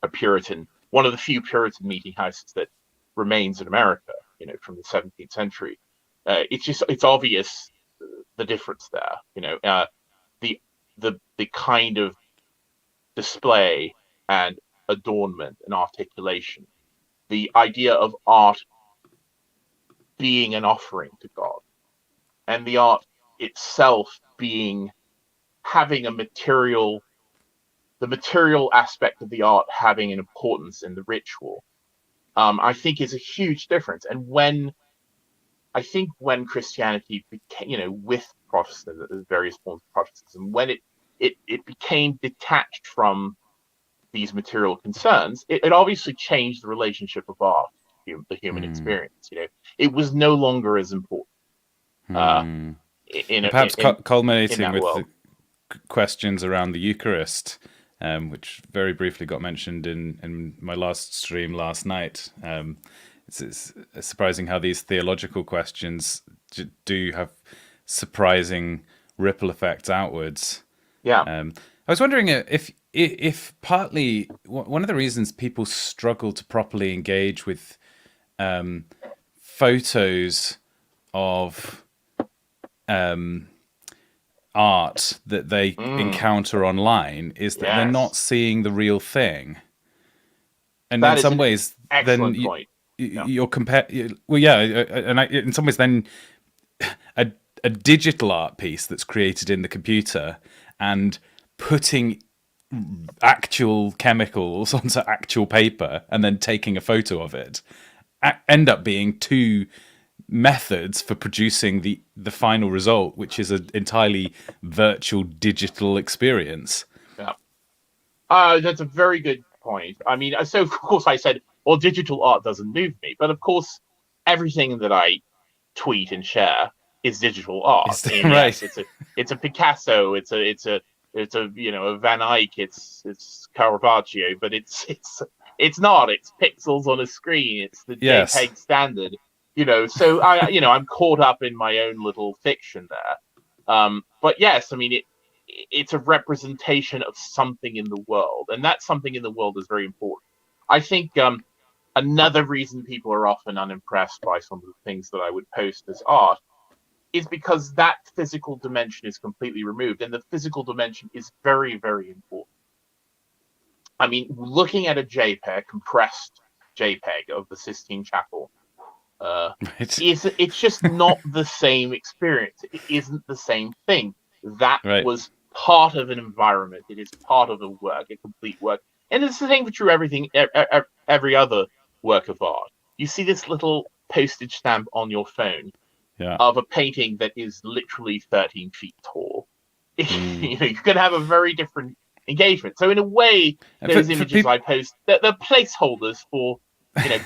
Puritan, one of the few Puritan meeting houses that remains in America, from the 17th century. It's obvious the difference there. The the kind of display and adornment and articulation, the idea of art being an offering to God, and the art itself being having the material aspect of the art having an importance in the ritual, I think is a huge difference. And when Christianity became, with Protestantism, the various forms of Protestantism, when it became detached from these material concerns, it obviously changed the relationship of art to the human Hmm. experience. It was no longer as important uh, Hmm. in And perhaps in culminating that with world. the questions around the Eucharist, which very briefly got mentioned in my last stream last night. It's surprising how these theological questions do have surprising ripple effects outwards. Yeah. I was wondering if partly one of the reasons people struggle to properly engage with photos of art that they Mm, encounter online is that they're not yes. seeing the real thing, and in That is some an ways, then excellent point. Yeah. you're compare. Well, yeah, in some ways, then a a digital art piece that's created in the computer and putting actual chemicals onto actual paper and then taking a photo of it end up being two methods for producing the final result, which is an entirely virtual digital experience. Yeah. That's a very good point. I mean, so of course I said, well, digital art doesn't move me, but of course, everything that I tweet and share is digital art. Is I that mean, right? yes, it's a Picasso, it's a a Van Eyck, it's Caravaggio, but it's not. It's pixels on a screen. It's the Yes. JPEG standard. So I'm caught up in my own little fiction there. But yes, I mean it's a representation of something in the world, and that something in the world is very important. I think another reason people are often unimpressed by some of the things that I would post as art is because that physical dimension is completely removed, and the physical dimension is very, very important. I mean, looking at a JPEG, compressed JPEG of the Sistine Chapel, uh, Right. it's just not the same experience. It isn't the same thing. That Right. was part of an environment. It is part of a work, a complete work, and it's the same for true every other work of art. You see this little postage stamp on your phone Yeah. of a painting that is literally 13 feet tall. Mm. You can have a very different engagement. So in a way, And those for images people, I post, they're placeholders for, you know,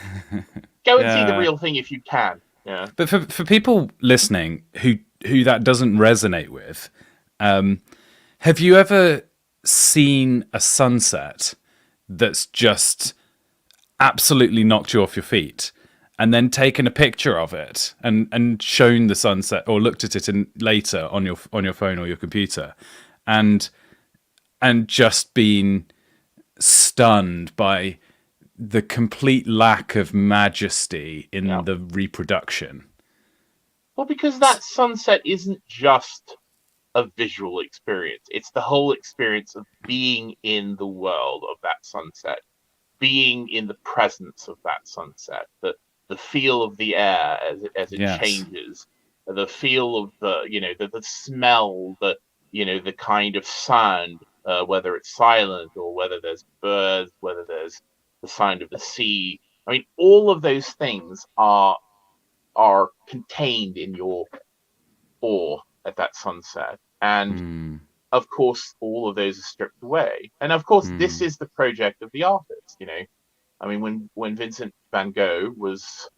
go and see the yeah. real thing if you can. Yeah. But for people listening who that doesn't resonate with, have you ever seen a sunset that's just absolutely knocked you off your feet, and then taken a picture of it and shown the sunset, or looked at it later on your phone or your computer, and and just been stunned by the complete lack of majesty Yeah. in the reproduction. Well, because that sunset isn't just a visual experience. It's the whole experience of being in the world of that sunset, being in the presence of that sunset, the feel of the air as it Yes. changes, the feel of the smell, the kind of sound, whether it's silent or whether there's birds, whether there's the sound of the sea. I mean, all of those things are contained in your awe at that sunset. And Mm. of course, all of those are stripped away. And of course, this Mm. is the project of the artist. I mean, when Vincent van Gogh was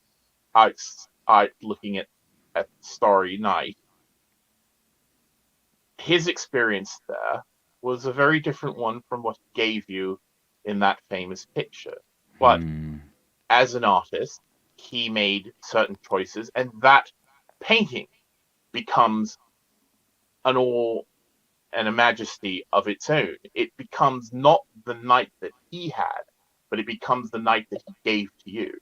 out, out looking at Starry Night, his experience there was a very different one from what he gave you in that famous picture. But Mm. as an artist, he made certain choices, and that painting becomes an awe and a majesty of its own. It becomes not the night that he had, but it becomes the night that he gave to you.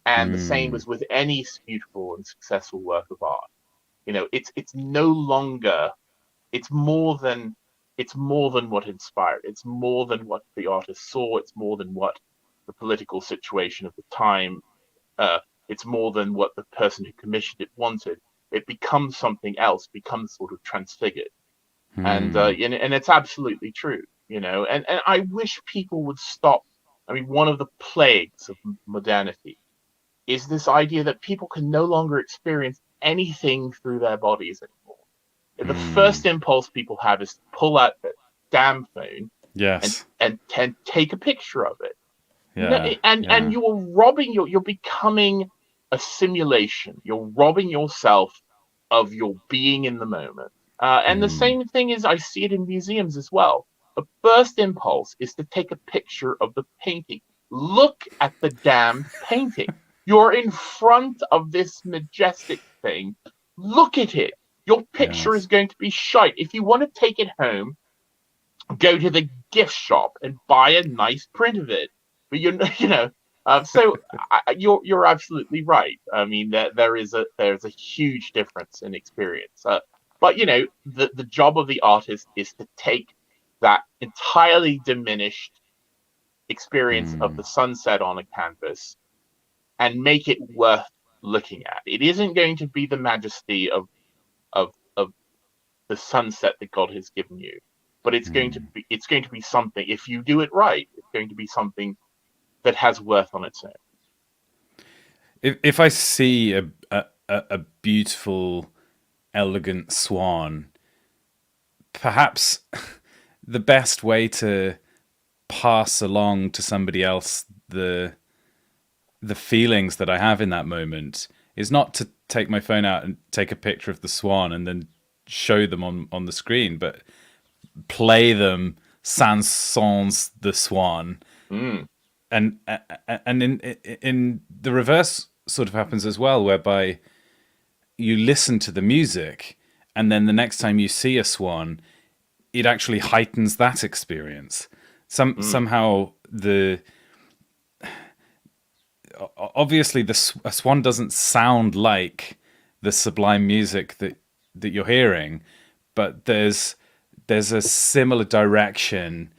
And the same Mm. as with any beautiful and successful work of art. It's no longer it's more than what inspired. It's more than what the artist saw. It's more than what the political situation of the time. Uh, it's more than what the person who commissioned it wanted. It becomes something else. Becomes sort of transfigured. Mm. And it's absolutely true. And I wish people would stop. I mean, one of the plagues of modernity is this idea that people can no longer experience anything through their bodies anymore. The first Mm. impulse people have is to pull out the damn phone and Yes. and take a picture of it. No, Yeah. and Yeah. you're becoming a simulation. You're robbing yourself of your being in the moment. And the Mm. same thing is, I see it in museums as well. The first impulse is to take a picture of the painting. Look at the damn painting. You're in front of this majestic thing. Look at it. Your picture Yes. is going to be shite. If you want to take it home, go to the gift shop and buy a nice print of it. But so you're absolutely right. I mean, there's a huge difference in experience. But the job of the artist is to take that entirely diminished experience of Mm. the sunset on a canvas and make it worth looking at. It isn't going to be the majesty of the sunset that God has given you, but Mm. it's going to be something. If you do it right, it's going to be something that has worth on its own. If I see a beautiful, elegant swan, perhaps the best way to pass along to somebody else the feelings that I have in that moment is not to take my phone out and take a picture of the swan and then show them on the screen, but play them Saint-Saëns the Swan, Mm, and in the reverse sort of happens as well, whereby you listen to the music, and then the next time you see a swan, it actually heightens that experience. mm, Somehow the obviously a swan doesn't sound like the sublime music that you're hearing, but there's a similar direction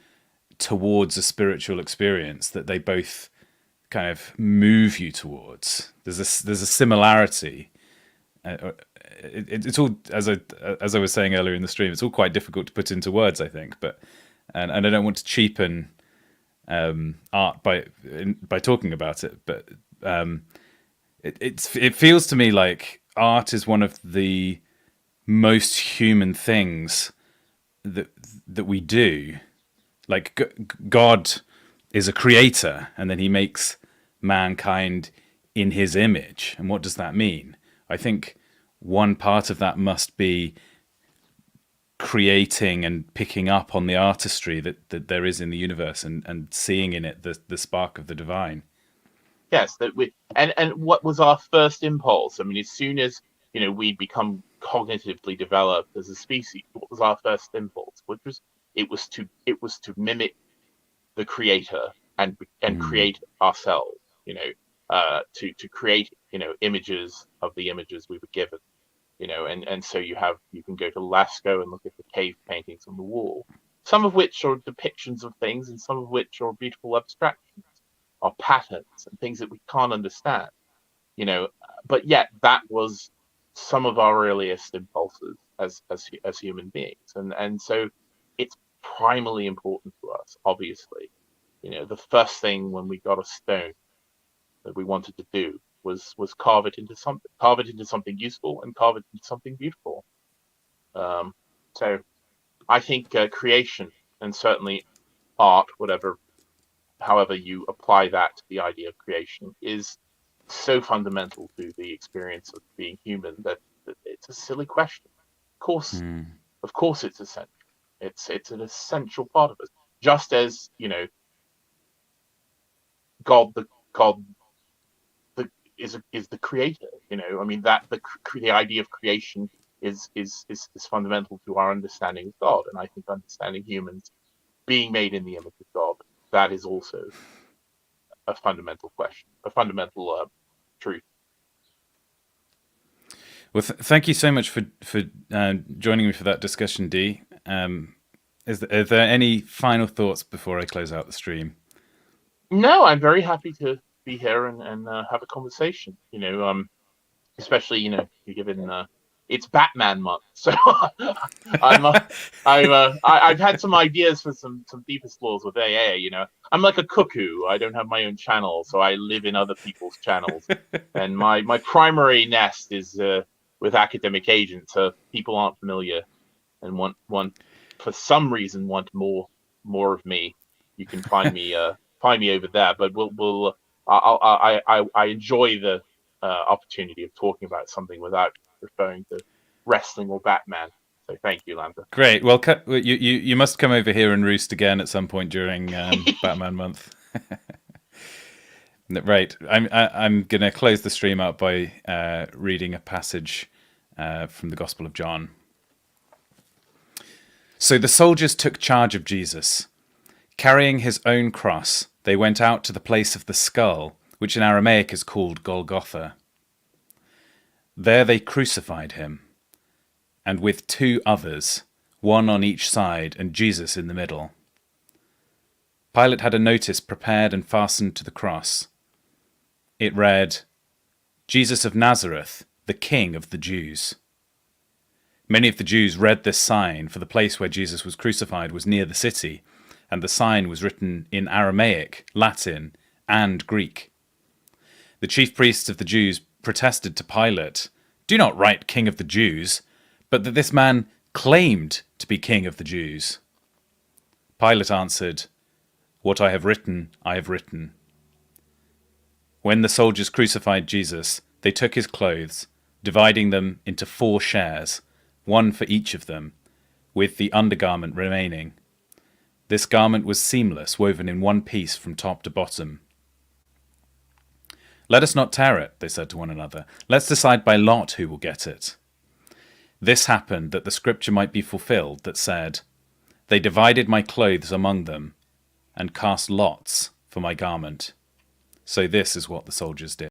towards a spiritual experience that they both kind of move you towards. There's a similarity. It's all as I was saying earlier in the stream. It's all quite difficult to put into words, I think. But and I don't want to cheapen art by talking about it. But it feels to me like art is one of the most human things that we do. Like God is a creator, and then He makes mankind in His image. And what does that mean? I think one part of that must be creating and picking up on the artistry that there is in the universe, and seeing in it the spark of the divine. yes, that we and what was our first impulse? I mean, as soon as we'd become cognitively developed as a species, what was our first impulse? Which was it was to mimic the creator and Mm. create ourselves, to create, images of the images we were given, and so you can go to Lascaux and look at the cave paintings on the wall, some of which are depictions of things and some of which are beautiful abstractions or patterns and things that we can't understand, you know, but yet that was some of our earliest impulses as human beings, and so it's primally important to us, obviously. The first thing when we got a stone that we wanted to do was carve it into something useful, and carve it into something beautiful. Um, so I think creation, and certainly art, however you apply that to the idea of creation, is so fundamental to the experience of being human that it's a silly question. Mm. Of course, it's essential. It's an essential part of us, just as God, God is the creator. I mean that the idea of creation is fundamental to our understanding of God, and I think understanding humans being made in the image of God, that is also a fundamental question, a fundamental truth. Well, thank you so much for joining me for that discussion, Dee. Are there any final thoughts before I close out the stream? No, I'm very happy to be here and have a conversation. Especially you're given it's Batman month, so I'm I've had some ideas for some deep explores with AA. I'm like a cuckoo. I don't have my own channel, so I live in other people's channels, and my primary nest is with academic agents. So if people aren't familiar and want for some reason want more of me, you can find me over there. But we'll I enjoy the opportunity of talking about something without referring to wrestling or Batman. So thank you, Lambda. Great. Well, you must come over here and roost again at some point during Batman month. Right. I'm going to close the stream out by reading a passage from the Gospel of John. So the soldiers took charge of Jesus. Carrying his own cross, they went out to the place of the skull, which in Aramaic is called Golgotha. There they crucified him, and with 2 others, one on each side and Jesus in the middle. Pilate had a notice prepared and fastened to the cross. It read, "Jesus of Nazareth, the King of the Jews." Many of the Jews read this sign, for the place where Jesus was crucified was near the city, and the sign was written in Aramaic, Latin, and Greek. The chief priests of the Jews protested to Pilate, "Do not write King of the Jews," but that this man claimed to be King of the Jews. Pilate answered, "What I have written, I have written." When the soldiers crucified Jesus, they took his clothes, dividing them into 4 shares, one for each of them, with the undergarment remaining. This garment was seamless, woven in one piece from top to bottom. "Let us not tear it," they said to one another. "Let's decide by lot who will get it." This happened that the scripture might be fulfilled that said, "They divided my clothes among them and cast lots for my garment." So this is what the soldiers did.